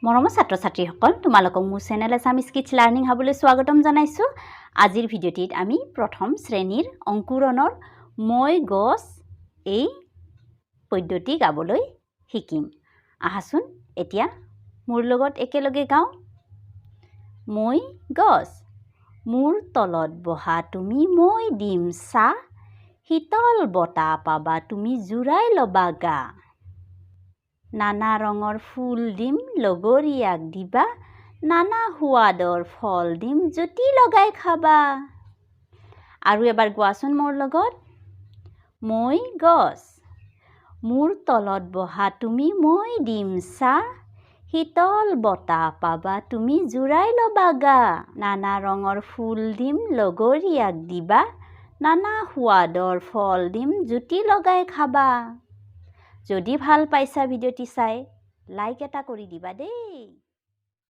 মৰমৰ ছাত্ৰ-ছাত্ৰীসকল তোমালোকক মোৰ চেনেল আছামিজ কিডছ লাৰ্নিং হাবলৈ স্বাগতম জনাইছোঁ। আজিৰ ভিডিঅ'টিত আমি প্ৰথম শ্ৰেণীৰ অংকুৰণৰ মই গছ এই পদ্যটি গাবলৈ শিকিম। আহাচোন এতিয়া মোৰ লগত একেলগে গাওঁ। মই গছ মোৰ তলত বহা তুমি মই দিম ছাঁ, শীতল বতাহ পাবা তুমি জুৰাই ল'বা গা। নানা ৰঙৰ ফুল দিম লগৰীয়াক দিবা, নানা সোৱাদৰ ফল দিম জুতি লগাই খাবা। আৰু এবাৰ গোৱাচোন মোৰ লগত। মই গছ মোৰ তলত বহা তুমি মই দিম ছাঁ, শীতল বতাহ পাবা তুমি জুৰাই ল'বা গা। নানা ৰঙৰ ফুল দিম লগৰীয়াক দিবা, নানা সোৱাদৰ ফল দিম জুতি লগাই খাবা। যদি ভাল পাইছা ভিডিঅ'টি চাই লাইক এটা কৰি দিবা দেই।